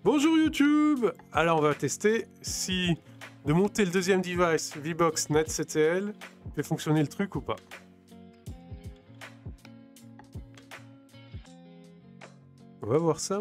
Bonjour YouTube. Alors on va tester si de monter le deuxième device VBox NetCTL fait fonctionner le truc ou pas. On va voir ça.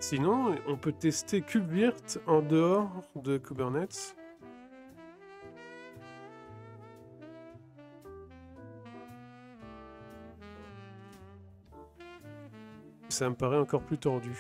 Sinon, on peut tester KubeVirt en dehors de Kubernetes. Ça me paraît encore plus tordu.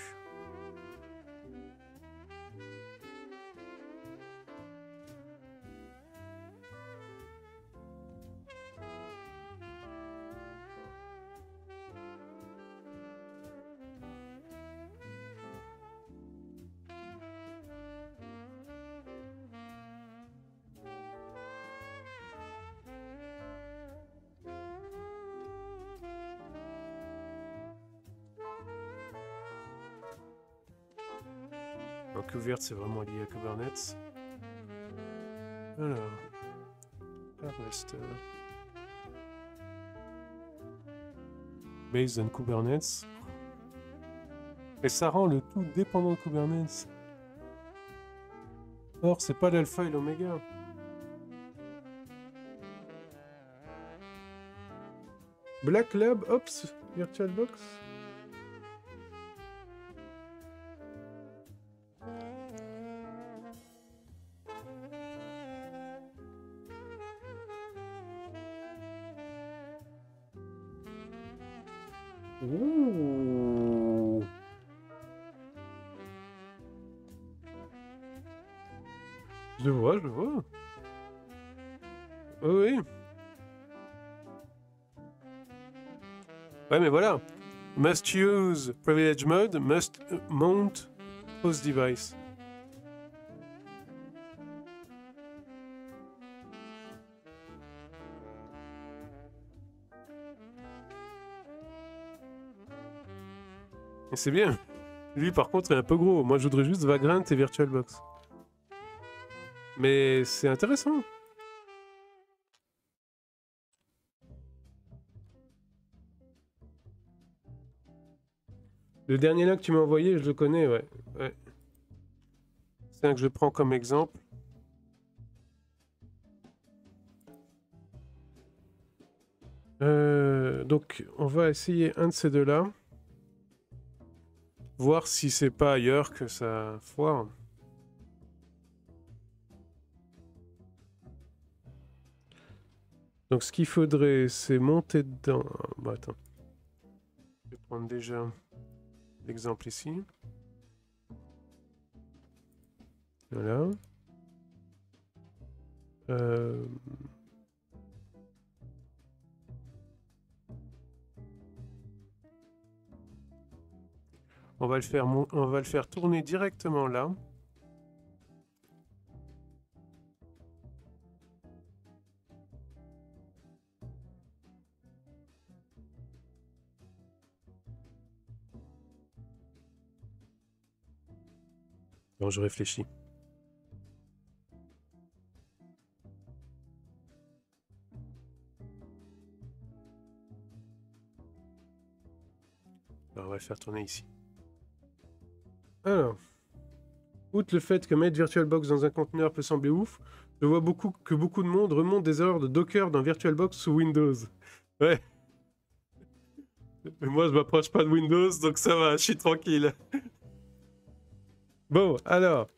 Donc KubeVirt, c'est vraiment lié à Kubernetes. Alors, Harvester. Based on Kubernetes. Et ça rend le tout dépendant de Kubernetes. Or, c'est pas l'alpha et l'oméga. Black Lab Ops VirtualBox. Ouh. Je le vois, je le vois. Oui, oui. Ouais, mais voilà. Must use privilege mode, must mount host device. Et c'est bien. Lui, par contre, est un peu gros. Moi, je voudrais juste Vagrant et VirtualBox. Mais c'est intéressant. Le dernier là que tu m'as envoyé, je le connais, ouais. Ouais. C'est un que je prends comme exemple. Donc, on va essayer un de ces deux-là. Voir si c'est pas ailleurs que ça foire. Donc, ce qu'il faudrait, c'est monter dedans. Bon, attends. Je vais prendre déjà l'exemple ici. Voilà. On va le faire tourner directement là. Bon, je réfléchis. Alors, on va le faire tourner ici. Alors, outre le fait que mettre VirtualBox dans un conteneur peut sembler ouf, je vois que beaucoup de monde remonte des erreurs de Docker dans VirtualBox sous Windows. Ouais. Mais moi, je m'approche pas de Windows, donc ça va, je suis tranquille. Bon, alors,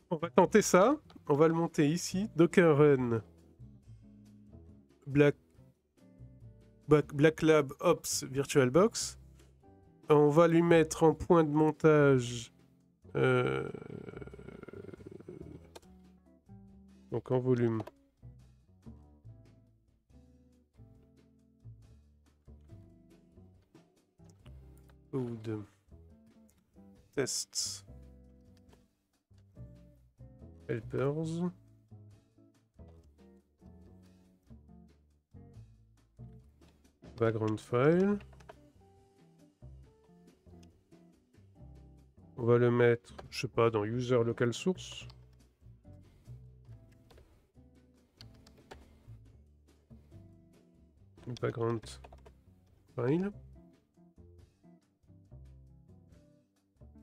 on va tenter ça. On va le monter ici. Docker Run. Black Lab Ops VirtualBox. On va lui mettre en point de montage. Donc en volume. Code. Tests. Helpers. Background file. On va le mettre, je sais pas, dans user local source. Background file.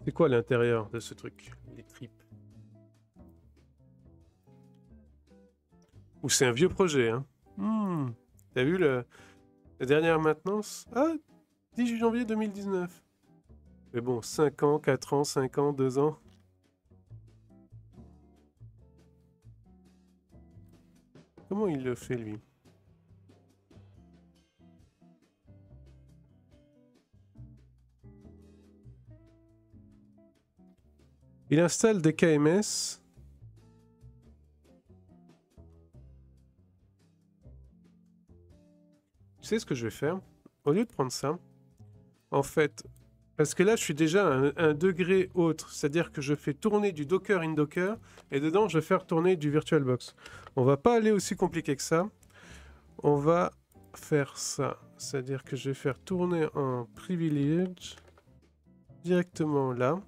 C'est quoi l'intérieur de ce truc? Les tripes. Ou c'est un vieux projet, hein? T'as vu la dernière maintenance? Ah, 18 janvier 2019. Mais bon, 5 ans, 4 ans, 5 ans, 2 ans. Comment il le fait, lui? Il installe des KMS. Tu sais ce que je vais faire? Au lieu de prendre ça, en fait, parce que là, je suis déjà à un degré autre. C'est-à-dire que je fais tourner du Docker in Docker et dedans, je vais faire tourner du VirtualBox. On va pas aller aussi compliqué que ça. On va faire ça. C'est-à-dire que je vais faire tourner en privilege directement là.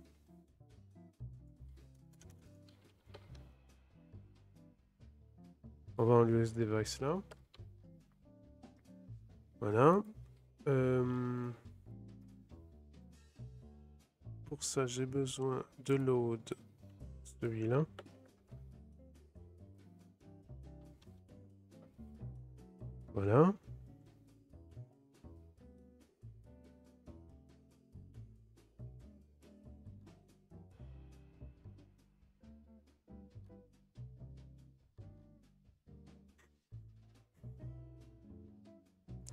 On va en l'US device là. Voilà. Pour ça, j'ai besoin de load celui-là. Voilà.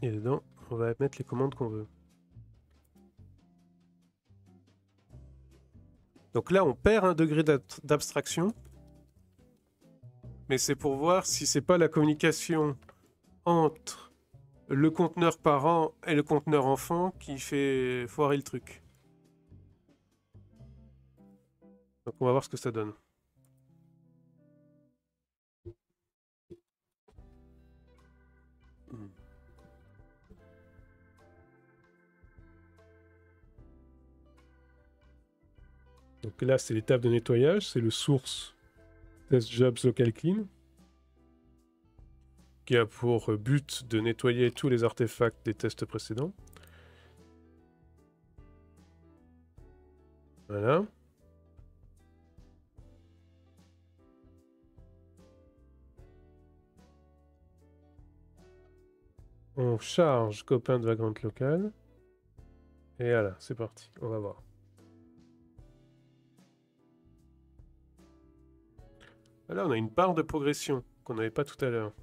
Et dedans, on va mettre les commandes qu'on veut. Donc là, on perd un degré d'abstraction. mais c'est pour voir si c'est pas la communication entre le conteneur parent et le conteneur enfant qui fait foirer le truc. Donc on va voir ce que ça donne. Donc là, c'est l'étape de nettoyage, c'est le source test jobs local clean, qui a pour but de nettoyer tous les artefacts des tests précédents. Voilà. On charge copain de Vagrant local. Et voilà, c'est parti, on va voir. Là, on a une barre de progression qu'on n'avait pas tout à l'heure.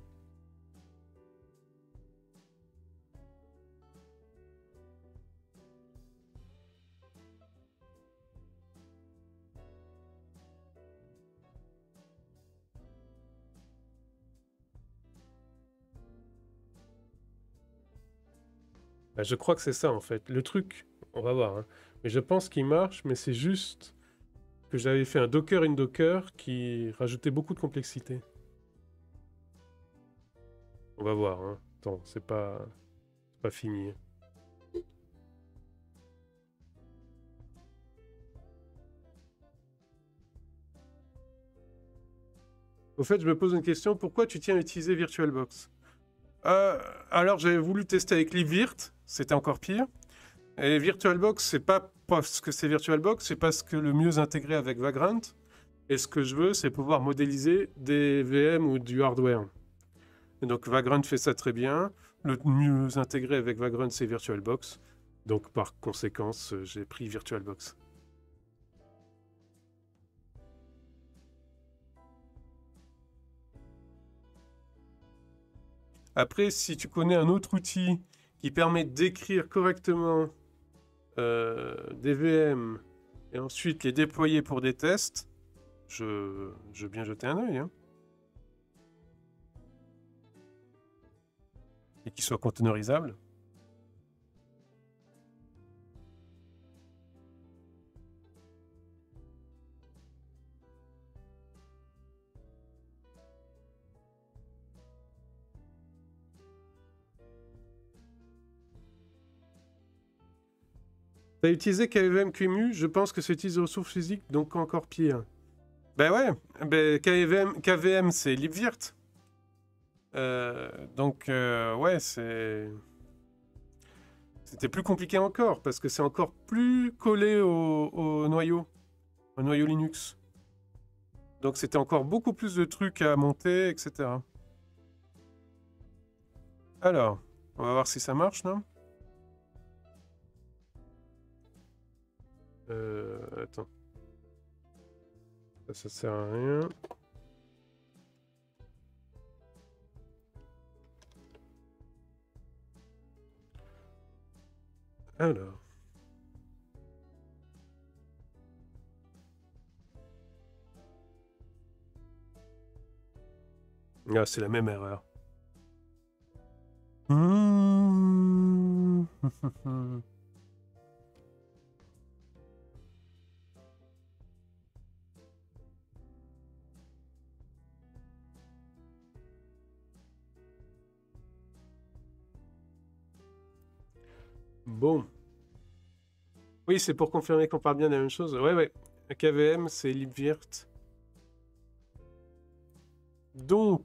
Bah, je crois que c'est ça en fait. Le truc, on va voir, hein. Mais je pense qu'il marche, mais c'est juste que j'avais fait un Docker in Docker qui rajoutait beaucoup de complexité. On va voir, hein. Attends, c'est pas fini. Au fait, je me pose une question, pourquoi tu tiens à utiliser VirtualBox? Alors, j'avais voulu tester avec LibVirt, c'était encore pire. Et VirtualBox, c'est pas parce que c'est VirtualBox, c'est parce que le mieux intégré avec Vagrant. Et ce que je veux, c'est pouvoir modéliser des VM ou du hardware. Et donc Vagrant fait ça très bien. Le mieux intégré avec Vagrant, c'est VirtualBox. Donc par conséquence, j'ai pris VirtualBox. Après, si tu connais un autre outil qui permet d'écrire correctement des VM et ensuite les déployer pour des tests, je veux bien jeter un œil, hein. Et qui soit containerisable. T'as utilisé KVM QEMU, je pense que c'est utilisé aux ressources physiques, donc encore pire. Ben ouais, ben KVM c'est LibVirt. Donc ouais, c'était plus compliqué encore, parce que c'est encore plus collé au noyau Linux. Donc c'était encore beaucoup plus de trucs à monter, etc. Alors, on va voir si ça marche, non? Attends. Ça sert à rien. Alors. Ah, c'est la même erreur. Bon. Oui, c'est pour confirmer qu'on parle bien de la même chose. Ouais, ouais. KVM, c'est LibVirt. Donc.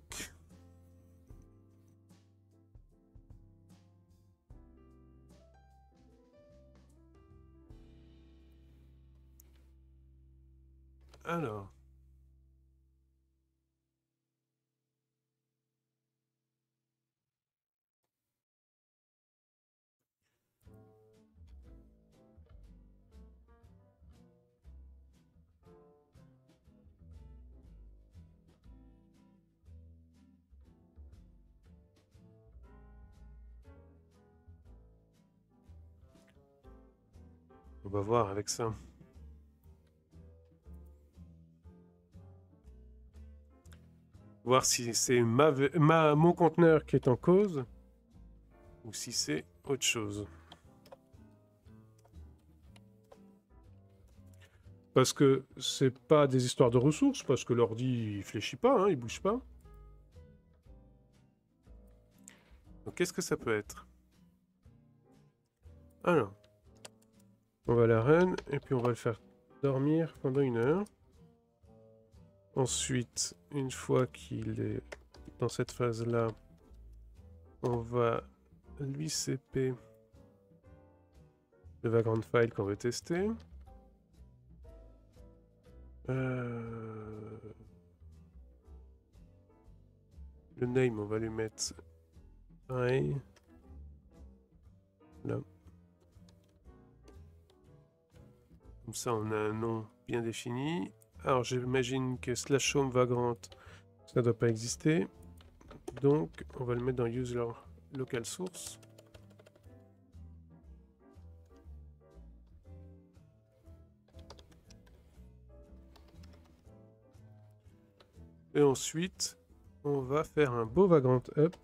Alors. On va voir avec ça. Voir si c'est mon conteneur qui est en cause ou si c'est autre chose. Parce que c'est pas des histoires de ressources, parce que l'ordi il fléchit pas, hein, il bouge pas. Donc qu'est-ce que ça peut être? Alors, on va la run et puis on va le faire dormir pendant 1 heure. Ensuite, une fois qu'il est dans cette phase-là, on va lui CP le vagrant file qu'on veut tester. Le name, on va lui mettre pareil. Là. Comme ça, on a un nom bien défini. Alors, j'imagine que slash home vagrant, ça ne doit pas exister. Donc, on va le mettre dans user local source. Et ensuite, on va faire un beau vagrant up.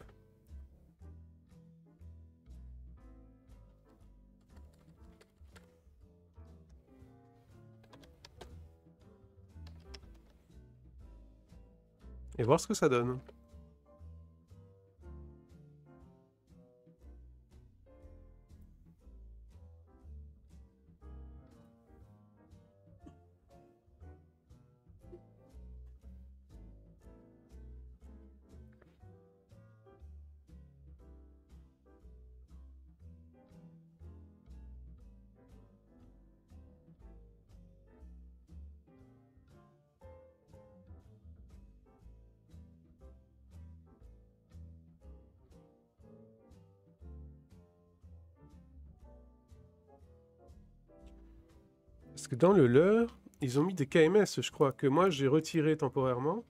Et voir ce que ça donne. Parce que dans le leur, ils ont mis des KMS, je crois, que moi j'ai retiré temporairement.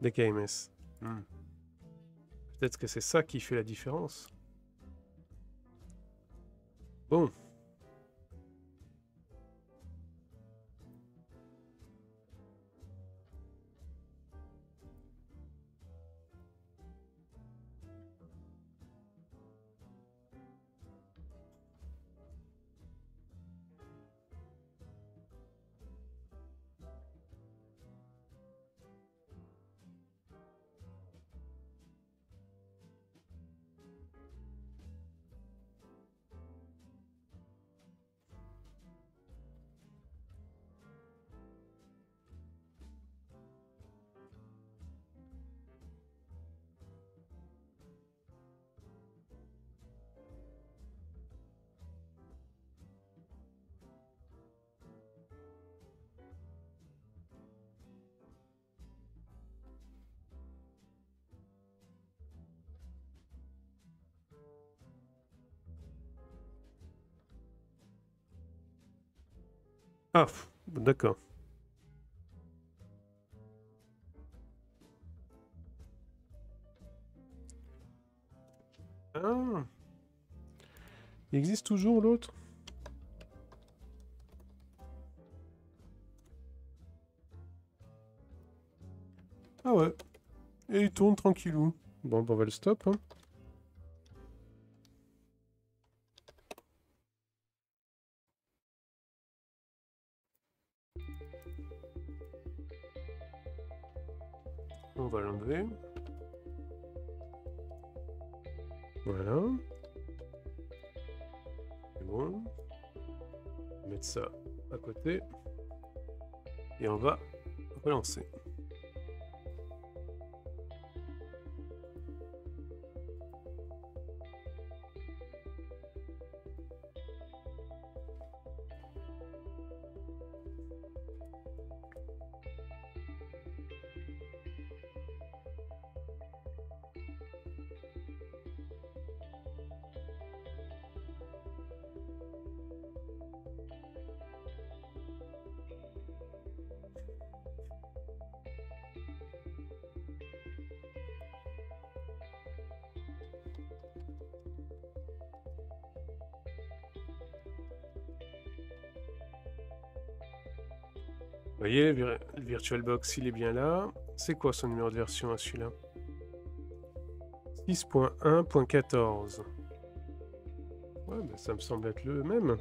Des KMS. Peut-être que c'est ça qui fait la différence. Bon. Ah, d'accord. Ah. Il existe toujours l'autre? Ah ouais. Et il tourne tranquillou. Bon, on va le stop. Hein. On va l'enlever. Voilà. C'est bon. On va mettre ça à côté. Et on va relancer. voyez, le VirtualBox, il est bien là. C'est quoi son numéro de version à celui-là? 6.1.14. Ouais, bah, ça me semble être le même.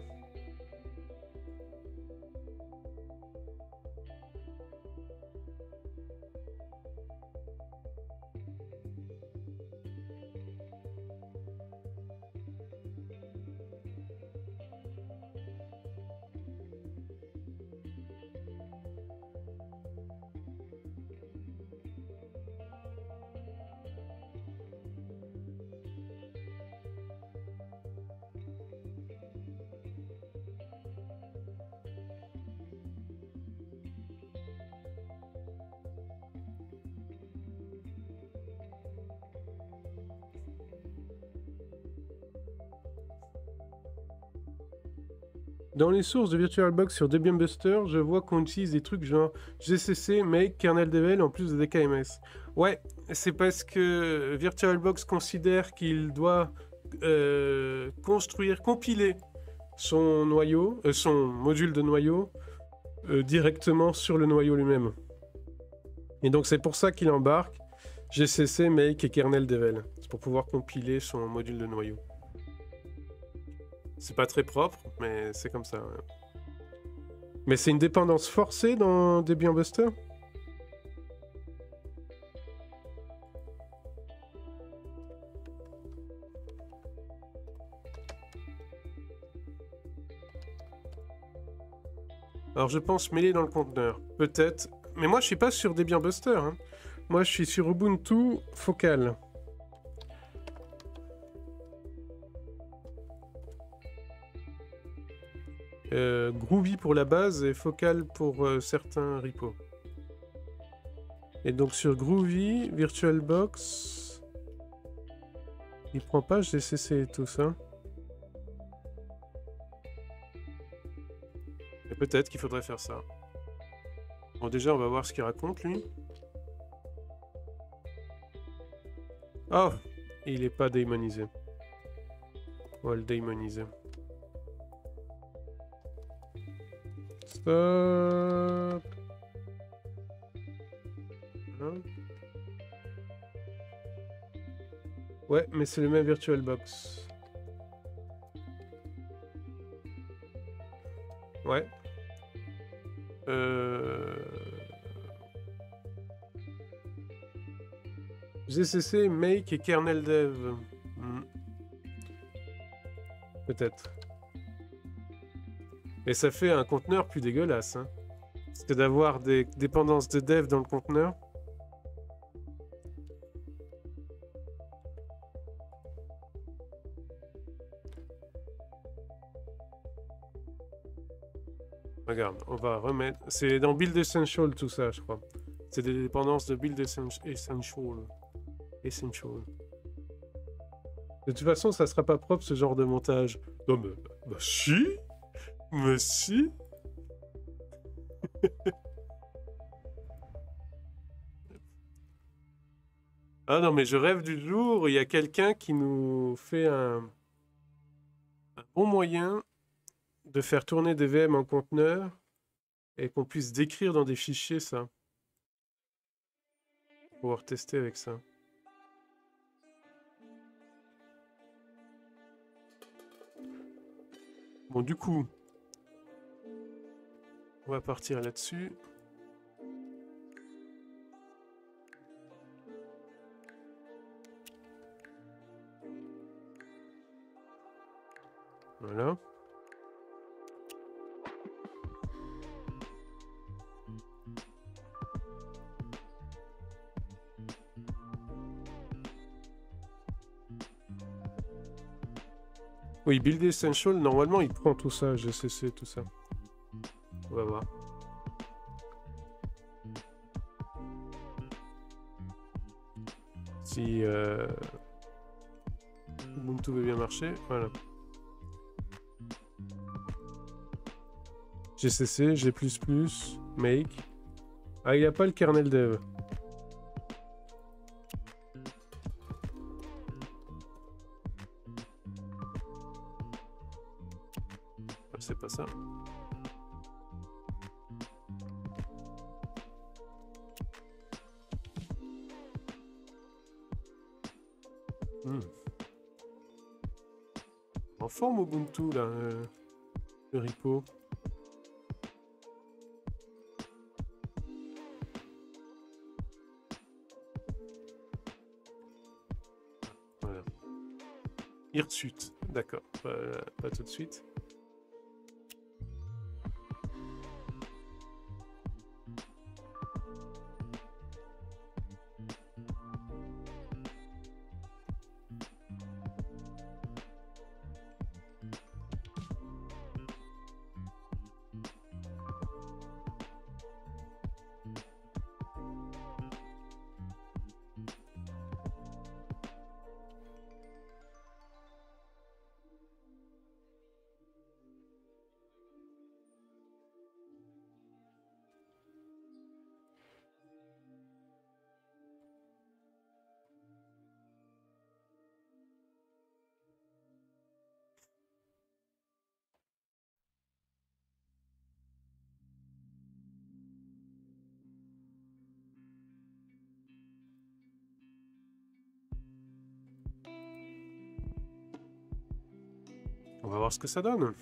Dans les sources de VirtualBox sur Debian Buster, je vois qu'on utilise des trucs genre GCC, Make, Kernel Devel en plus de DKMS. Ouais, c'est parce que VirtualBox considère qu'il doit compiler son noyau, son module de noyau directement sur le noyau lui-même. Et donc c'est pour ça qu'il embarque GCC, Make et Kernel Devel. C'est pour pouvoir compiler son module de noyau. C'est pas très propre, mais c'est comme ça. Ouais. Mais c'est une dépendance forcée dans Debian Buster? Alors je pense mêler dans le conteneur. Peut-être. Mais moi je suis pas sur Debian Buster. Hein. Moi je suis sur Ubuntu Focal. Groovy pour la base et Focal pour certains repos. Et donc sur Groovy, VirtualBox, il prend pas GCC et tout ça. Et peut-être qu'il faudrait faire ça. Bon déjà on va voir ce qu'il raconte lui. Oh, il est pas démonisé. On va le démoniser. Stop. Ouais, mais c'est le même VirtualBox. Ouais. GCC, Make et Kernel Dev. Peut-être. Et ça fait un conteneur plus dégueulasse. Hein. Parce que d'avoir des dépendances de dev dans le conteneur. Regarde, on va remettre... C'est dans Build Essential tout ça, je crois. C'est des dépendances de Build Essential. De toute façon, ça sera pas propre ce genre de montage. Non mais... Bah si. Mais si. Ah non mais je rêve du jour où il y a quelqu'un qui nous fait un bon moyen de faire tourner des VM en conteneur et qu'on puisse décrire dans des fichiers ça. Pouvoir tester avec ça. Bon, du coup, on va partir là-dessus. Voilà. Oui, Build Essential, normalement, il prend tout ça, GCC, tout ça. On va voir. Si Ubuntu veut bien marcher, voilà. GCC, G++, Make. Ah, il n'y a pas le kernel dev. C'est pas ça. En forme Ubuntu, là, le repo. Voilà. Hirsute, d'accord, pas tout de suite. On va voir ce que ça donne.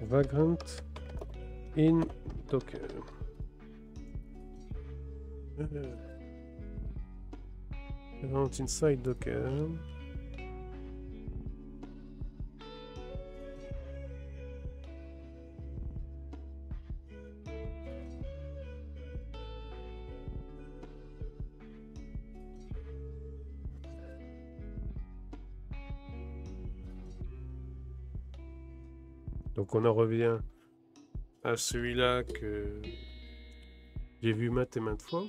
Vagrant in Docker. Vagrant inside Docker. Donc on en revient à celui-là que j'ai vu maintes et maintes fois.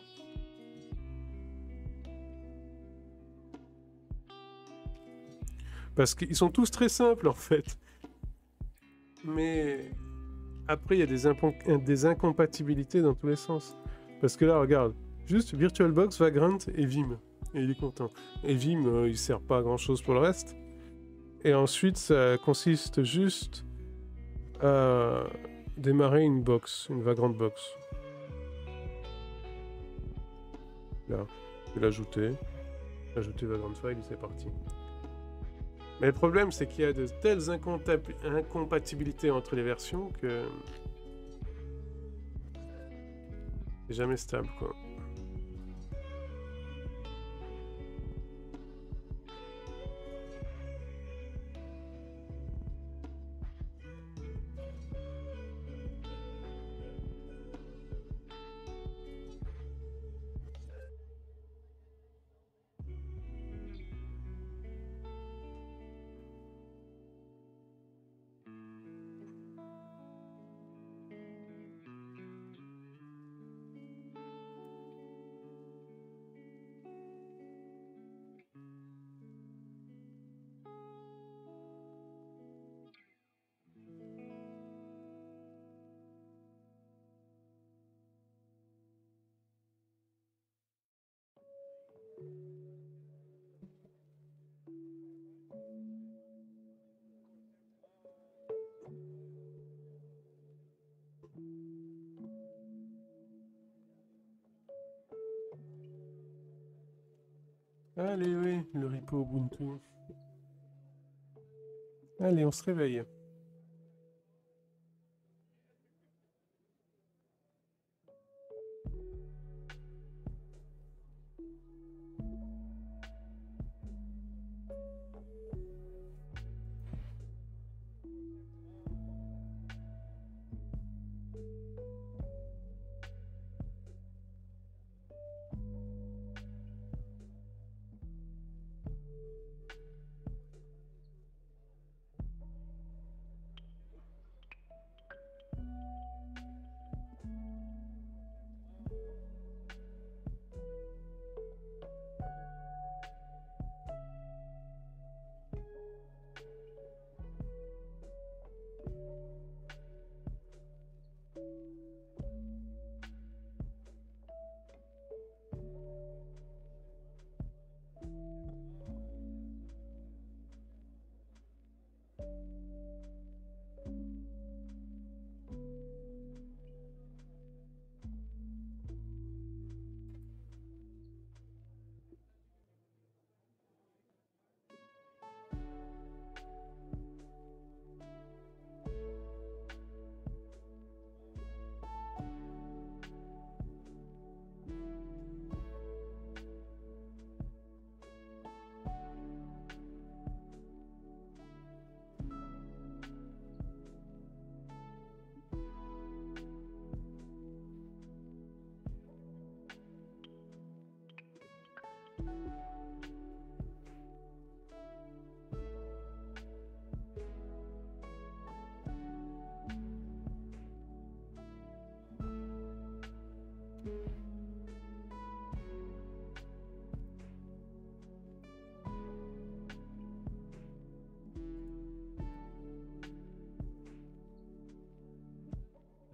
Parce qu'ils sont tous très simples en fait. Mais après il y a des incompatibilités dans tous les sens. Parce que là regarde, juste VirtualBox, Vagrant et Vim. Et il est content. Et Vim il sert pas à grand chose pour le reste. Et ensuite ça consiste juste à démarrer une box, une Vagrant box. Là, je vais l'ajouter. Ajouter Vagrant file et c'est parti. Mais le problème, c'est qu'il y a de telles incompatibilités entre les versions que c'est jamais stable, quoi. Allez, oui, le repo Ubuntu. Allez, on se réveille.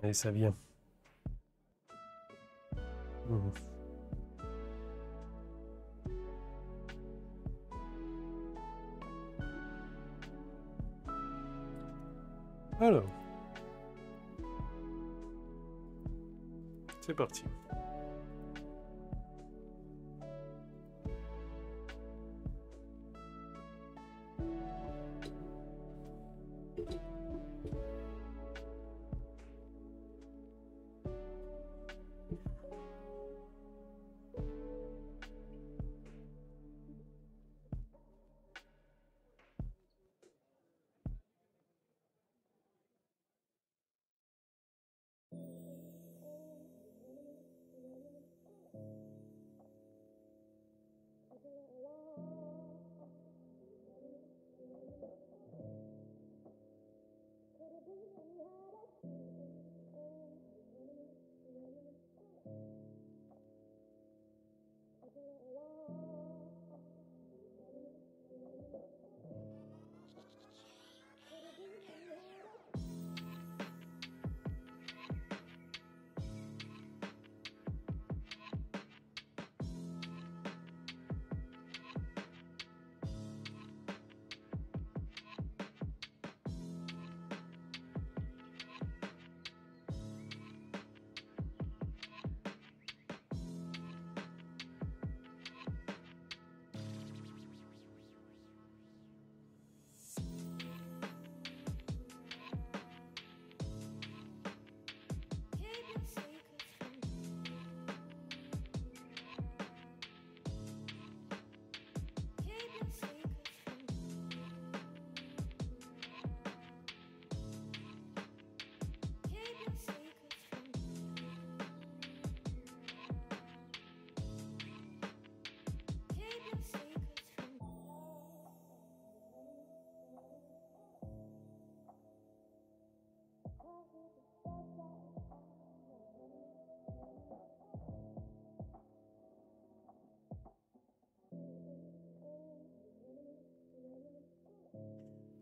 Et ça vient. Mmh. Alors. C'est parti.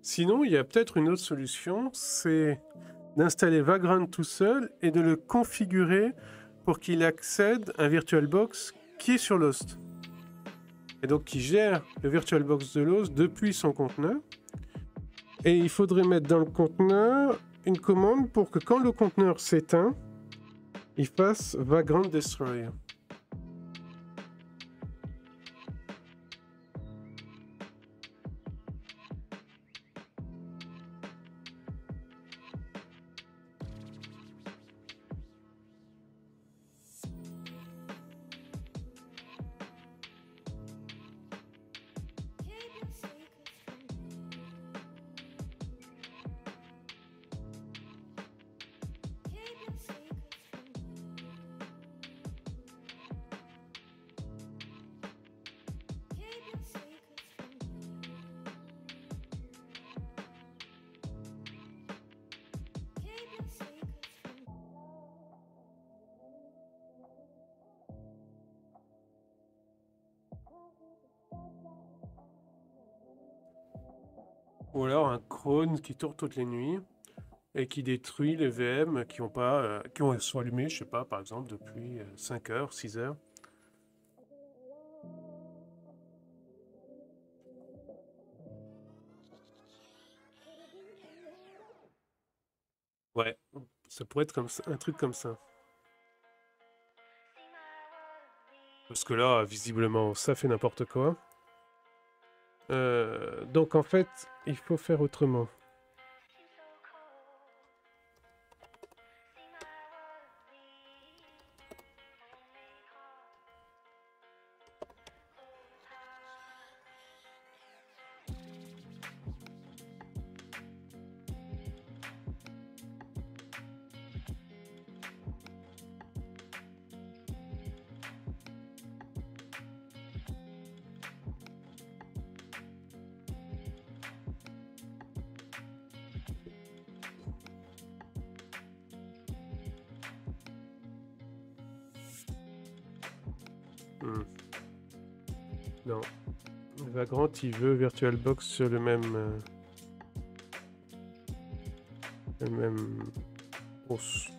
Sinon, il y a peut-être une autre solution, c'est d'installer Vagrant tout seul et de le configurer pour qu'il accède à un VirtualBox qui est sur l'host. Et donc qui gère le VirtualBox de l'host depuis son conteneur. Et il faudrait mettre dans le conteneur une commande pour que quand le conteneur s'éteint, il fasse Vagrant Destroy. Ou alors un cron qui tourne toutes les nuits et qui détruit les VM qui sont allumés, je sais pas, par exemple, depuis 5 heures, 6 heures. Ouais, ça pourrait être comme ça, un truc comme ça. Parce que là, visiblement, ça fait n'importe quoi. Donc en fait, il faut faire autrement. Non. Vagrant, il veut VirtualBox sur le même host.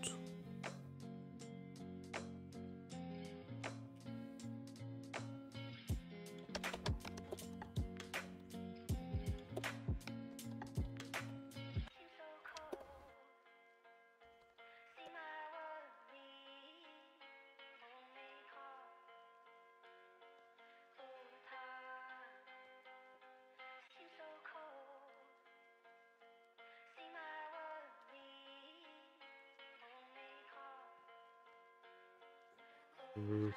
Hmm.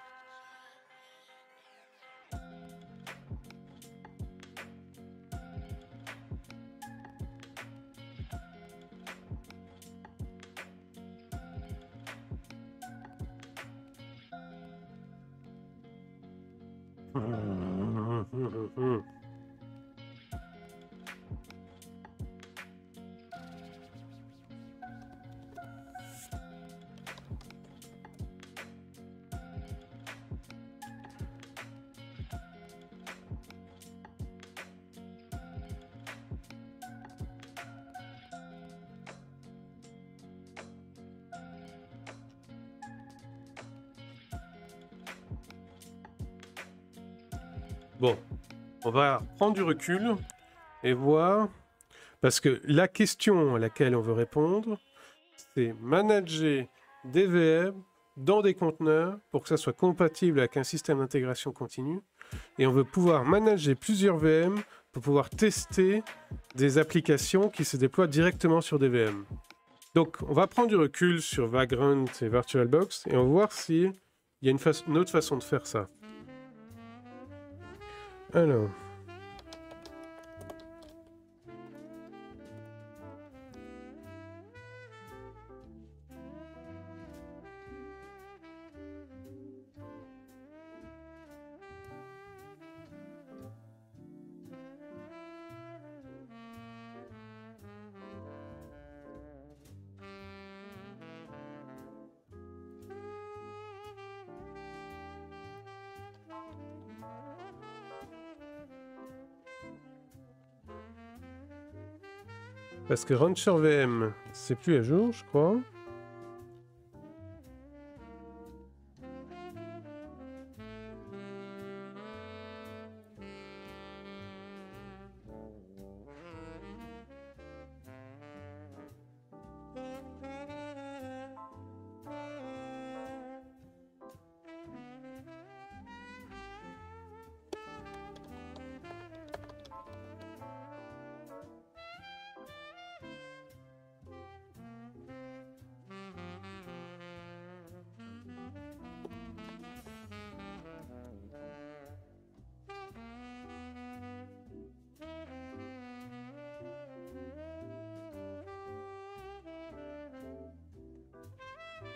Bon, on va prendre du recul et voir, parce que la question à laquelle on veut répondre, c'est manager des VM dans des conteneurs pour que ça soit compatible avec un système d'intégration continue. Et on veut pouvoir manager plusieurs VM pour pouvoir tester des applications qui se déploient directement sur des VM. Donc, on va prendre du recul sur Vagrant et VirtualBox et on va voir s'il y a une autre façon de faire ça. Alors... Parce que Rancher VM, c'est plus à jour, je crois.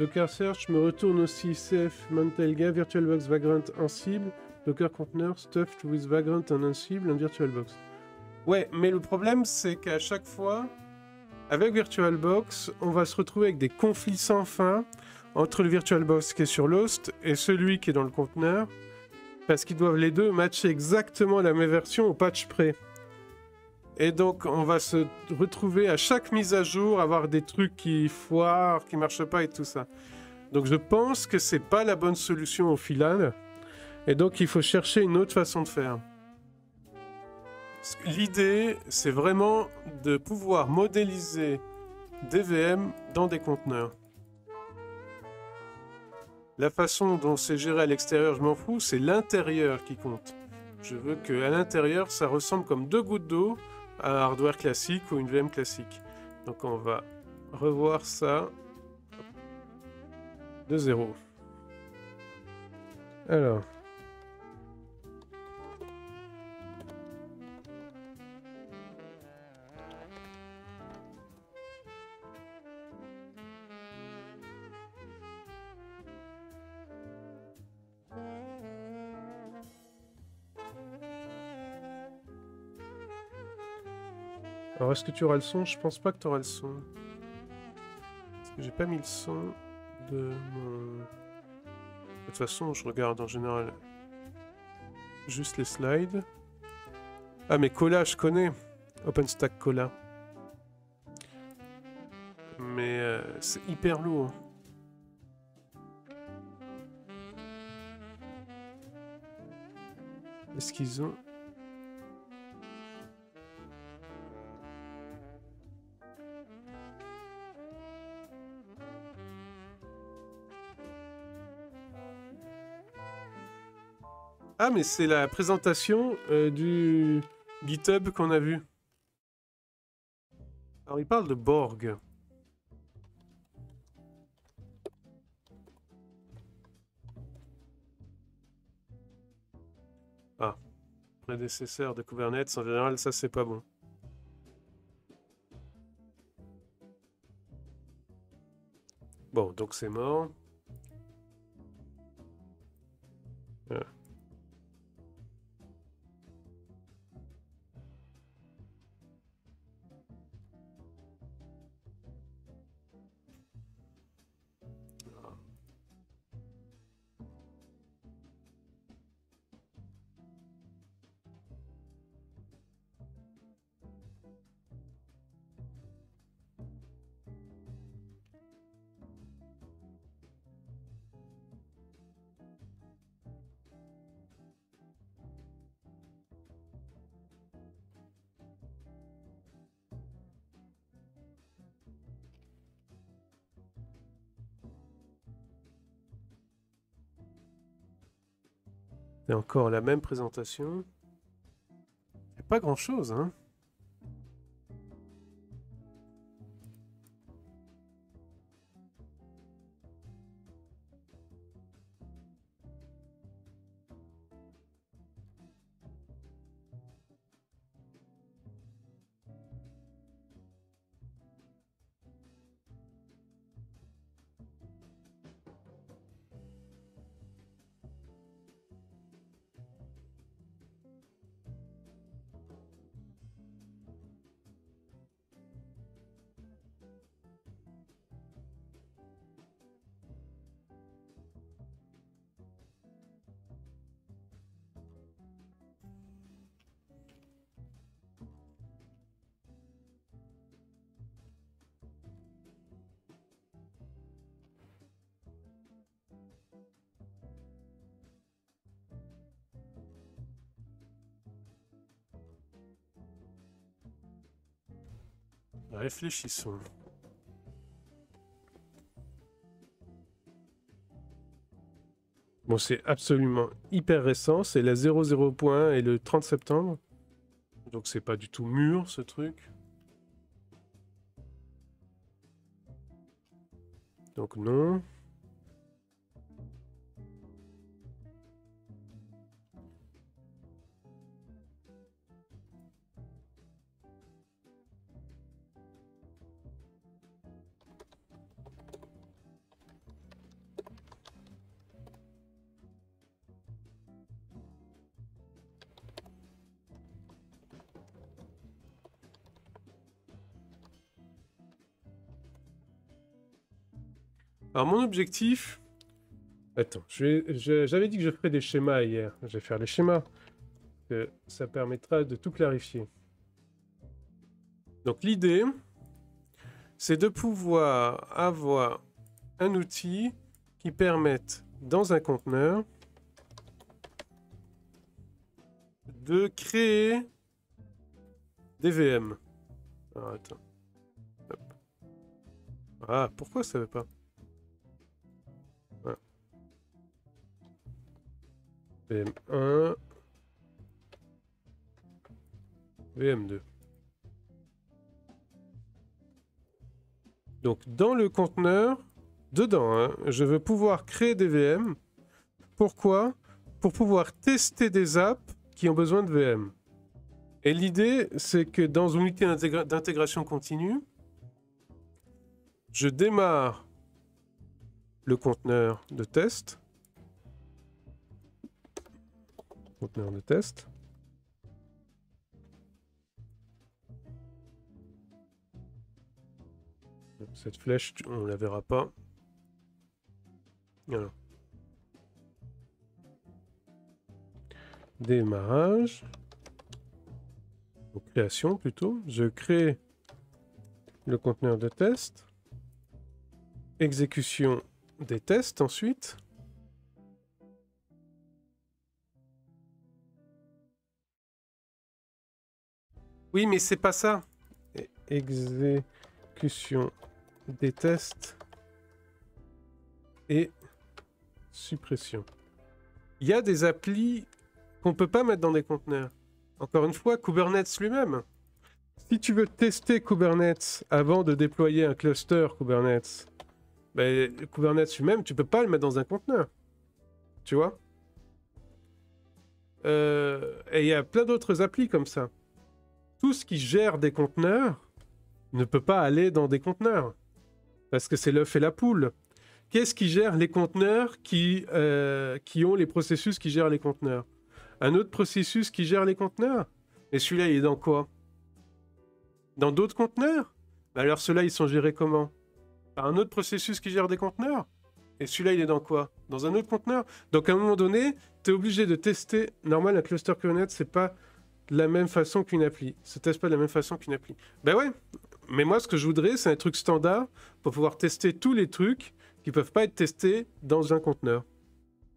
Docker Search me retourne aussi CF Mantelga, VirtualBox Vagrant Ansible, Docker Container stuffed with Vagrant and Ansible and VirtualBox. Ouais, mais le problème c'est qu'à chaque fois, avec VirtualBox, on va se retrouver avec des conflits sans fin entre le VirtualBox qui est sur l'host et celui qui est dans le conteneur, parce qu'ils doivent les deux matcher exactement la même version au patch près. Et donc, on va se retrouver à chaque mise à jour, avoir des trucs qui foirent, qui marchent pas et tout ça. Donc, je pense que c'est pas la bonne solution au final. Et donc, il faut chercher une autre façon de faire. L'idée, c'est vraiment de pouvoir modéliser des VM dans des conteneurs. La façon dont c'est géré à l'extérieur, je m'en fous, c'est l'intérieur qui compte. Je veux qu'à l'intérieur, ça ressemble comme deux gouttes d'eau à un hardware classique ou une VM classique. Donc on va revoir ça de zéro. Alors. Alors, est-ce que tu auras le son? Je pense pas que tu auras le son. Parce que j'ai pas mis le son de mon... De toute façon, je regarde en général juste les slides. Ah, mais Cola, je connais. OpenStack Cola. Mais c'est hyper lourd. Est-ce qu'ils ont... Ah, mais c'est la présentation du GitHub qu'on a vu. Alors, il parle de Borg. Ah, prédécesseur de Kubernetes, en général, ça c'est pas bon. Bon, donc c'est mort. Et encore la même présentation. Il n'y a pas grand-chose, hein. Réfléchissons. Bon, c'est absolument hyper récent. C'est la 00.1 et le 30 septembre. Donc c'est pas du tout mûr, ce truc. Donc non. Alors mon objectif... Attends, j'avais dit que je ferais des schémas hier. Je vais faire les schémas. Ça permettra de tout clarifier. Donc l'idée, c'est de pouvoir avoir un outil qui permette, dans un conteneur, de créer des VM. Alors attends. Hop. Ah, pourquoi ça veut pas? VM1, VM2. Donc dans le conteneur, dedans, hein, je veux pouvoir créer des VM. Pourquoi? Pour pouvoir tester des apps qui ont besoin de VM. Et l'idée, c'est que dans une unité d'intégration continue, je démarre le conteneur de test. Conteneur de test. Cette flèche, on la verra pas. Voilà. Démarrage. Ou création plutôt. Je crée le conteneur de test. Exécution des tests ensuite. Oui, mais c'est pas ça. Exécution des tests et suppression. Il y a des applis qu'on ne peut pas mettre dans des conteneurs. Encore une fois, Kubernetes lui-même. Si tu veux tester Kubernetes avant de déployer un cluster Kubernetes, ben, Kubernetes lui-même, tu peux pas le mettre dans un conteneur. Tu vois? Et il y a plein d'autres applis comme ça. Tout ce qui gère des conteneurs ne peut pas aller dans des conteneurs. Parce que c'est l'œuf et la poule. Qu'est-ce qui gère les conteneurs qui ont les processus qui gèrent les conteneurs? Un autre processus qui gère les conteneurs? Et celui-là, il est dans quoi? Dans d'autres conteneurs? Alors ceux-là, ils sont gérés comment? Par un autre processus qui gère des conteneurs? Et celui-là, il est dans quoi? Dans un autre conteneur? Donc à un moment donné, tu es obligé de tester. Normal, un cluster Kubernetes, c'est pas de la même façon qu'une appli. Ça teste pas de la même façon qu'une appli. Ben ouais, mais moi, ce que je voudrais, c'est un truc standard pour pouvoir tester tous les trucs qui peuvent pas être testés dans un conteneur.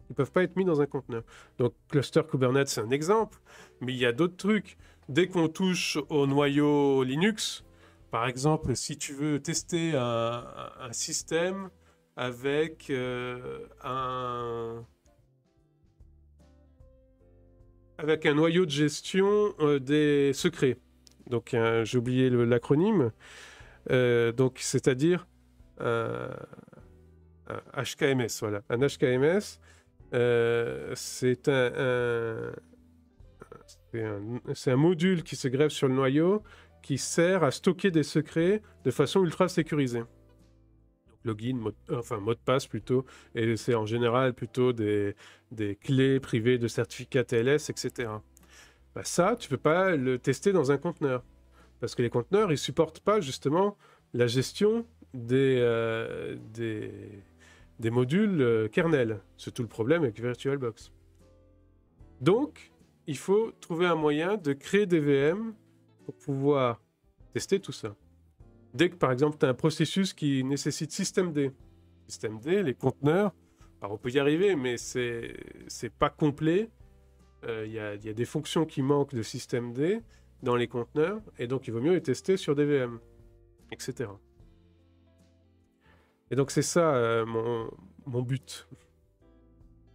Ils peuvent pas être mis dans un conteneur. Donc cluster Kubernetes, c'est un exemple, mais il y a d'autres trucs. Dès qu'on touche au noyau Linux, par exemple, si tu veux tester un système avec avec un noyau de gestion des secrets. Donc j'ai oublié l'acronyme. Donc c'est-à-dire un HKMS, voilà. Un HKMS, c'est un module qui se greffe sur le noyau qui sert à stocker des secrets de façon ultra sécurisée. Login, mot de passe plutôt, et c'est en général plutôt des clés privées de certificats TLS, etc. Bah ça, tu peux pas le tester dans un conteneur, parce que les conteneurs, ils supportent pas justement la gestion des modules kernel. C'est tout le problème avec VirtualBox. Donc, il faut trouver un moyen de créer des VM pour pouvoir tester tout ça. Dès que, par exemple, tu as un processus qui nécessite systemd. Systemd, les conteneurs, alors on peut y arriver, mais c'est pas complet. Il y a des fonctions qui manquent de systemd dans les conteneurs, et donc il vaut mieux les tester sur des VM, etc. Et donc c'est ça mon but.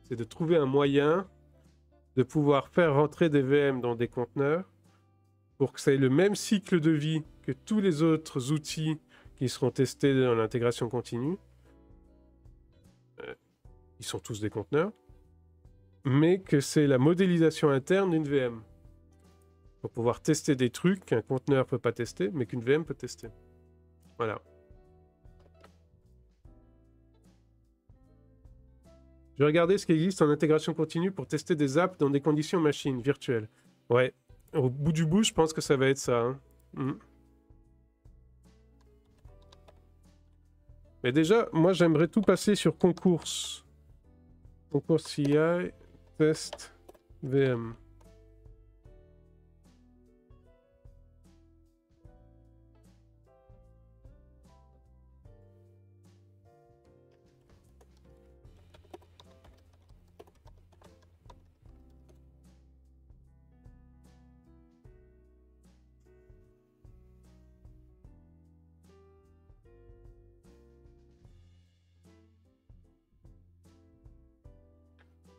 C'est de trouver un moyen de pouvoir faire rentrer des VM dans des conteneurs pour que ça ait le même cycle de vie que tous les autres outils qui seront testés dans l'intégration continue. Ils sont tous des conteneurs, mais que c'est la modélisation interne d'une VM. Pour pouvoir tester des trucs qu'un conteneur ne peut pas tester, mais qu'une VM peut tester. Voilà. Je vais regarder ce qui existe en intégration continue pour tester des apps dans des conditions machines virtuelles. Ouais. Au bout du bout, je pense que ça va être ça. Hein. Mais déjà, moi, j'aimerais tout passer sur concours. Concours CI, test, VM.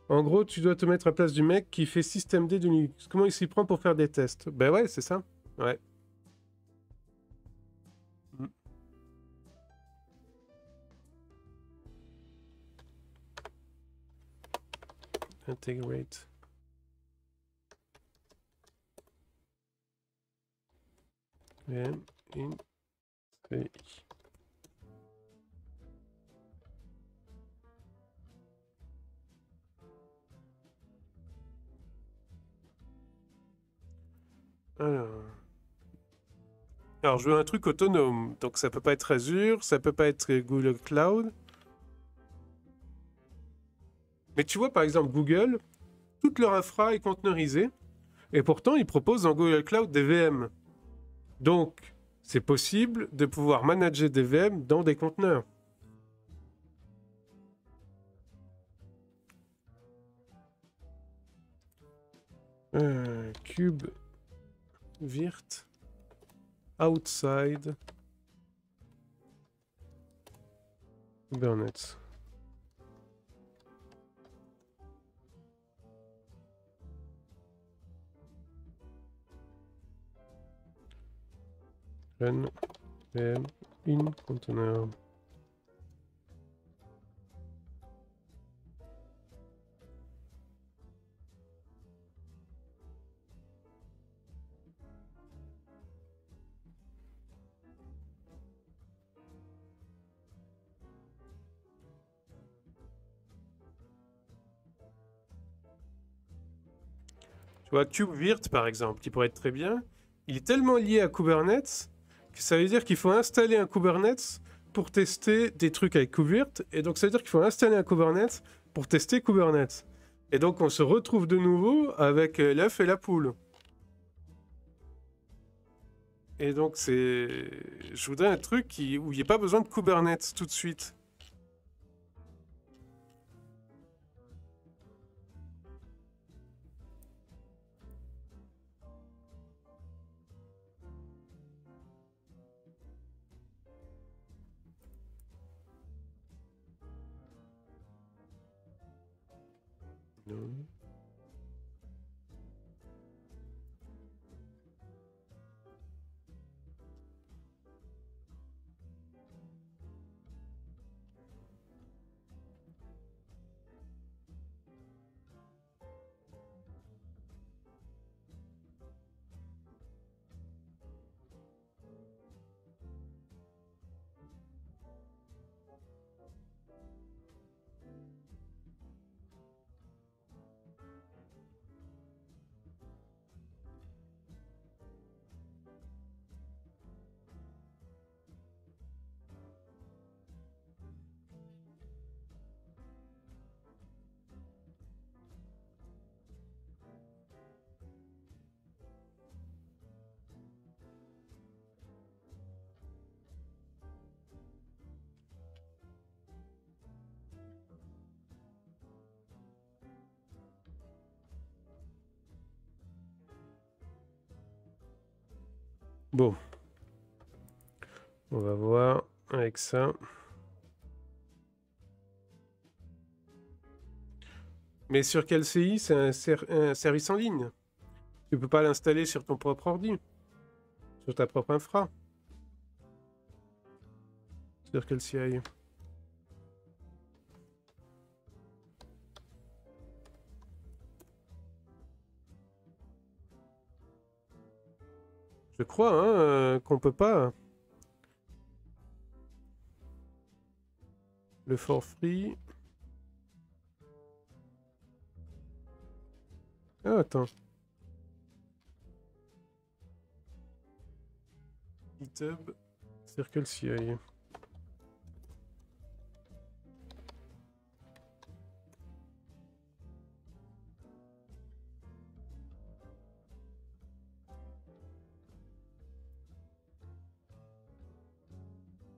En gros, tu dois te mettre à la place du mec qui fait systemd de Linux. Comment il s'y prend pour faire des tests? Ben ouais, c'est ça. Ouais. Integrate. VM in CI. Alors, je veux un truc autonome. Donc, ça peut pas être Azure, ça peut pas être Google Cloud. Mais tu vois, par exemple, Google, toute leur infra est conteneurisée. Et pourtant, ils proposent dans Google Cloud des VM. Donc, c'est possible de pouvoir manager des VM dans des conteneurs. Cube virt outside Kubernetes. Run VM in container. vois, KubeVirt, par exemple, qui pourrait être très bien, il est tellement lié à Kubernetes que ça veut dire qu'il faut installer un Kubernetes pour tester des trucs avec KubeVirt. Et donc, ça veut dire qu'il faut installer un Kubernetes pour tester Kubernetes. Et donc, on se retrouve de nouveau avec l'œuf et la poule. Et donc, c'est... Je voudrais un truc où il n'y ait pas besoin de Kubernetes tout de suite. Non. Bon. On va voir avec ça. Mais sur quel CI, c'est un service en ligne. Tu peux pas l'installer sur ton propre ordi. Sur ta propre infra. Sur quel CI? Je crois hein, qu'on peut pas. Le for free. Ah, attends. GitHub, Circle CI.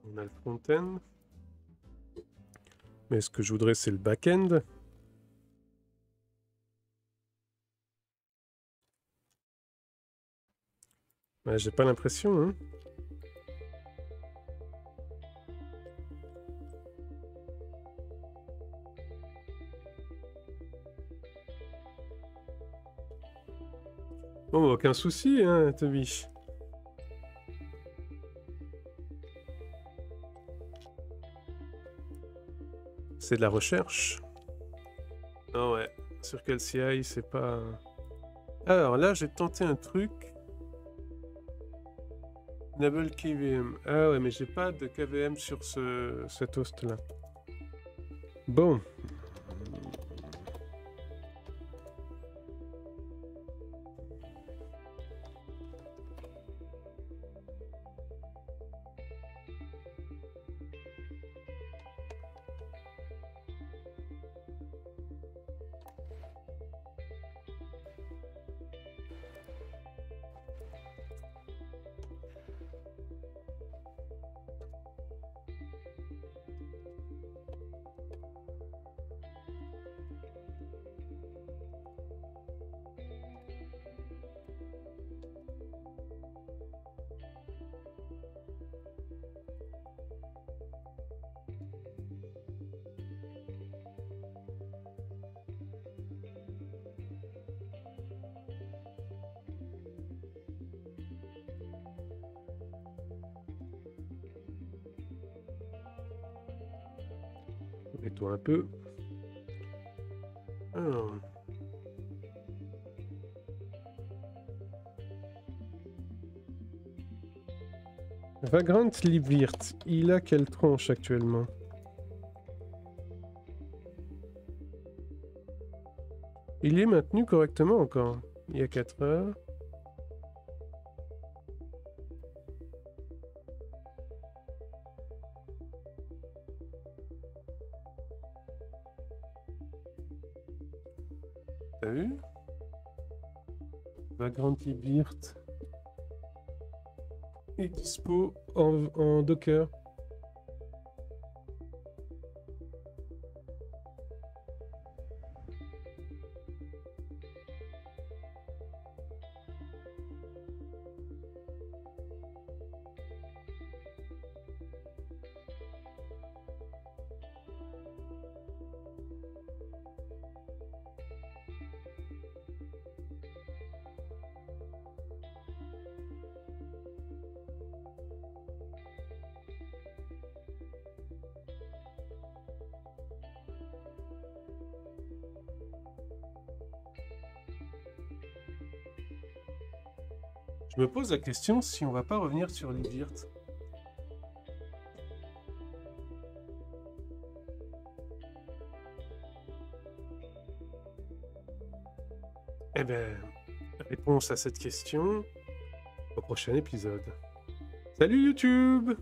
On a le front-end. Mais ce que je voudrais, c'est le back-end. Ouais, j'ai pas l'impression, hein. Bon, aucun souci, hein, Toby. C'est de la recherche. Ah ouais, sur quel CI, c'est pas... Alors là, j'ai tenté un truc. Enable KVM. Ah ouais, mais j'ai pas de KVM sur cet host-là. Bon. Mets-toi un peu. Alors. Vagrant Libvirt, il a quelle tronche actuellement? Il est maintenu correctement encore. il y a 4 heures. T'as vu? Vagrant Libirt est dispo en Docker. Je me pose la question si on va pas revenir sur Libirt. Eh ben, réponse à cette question au prochain épisode. Salut YouTube!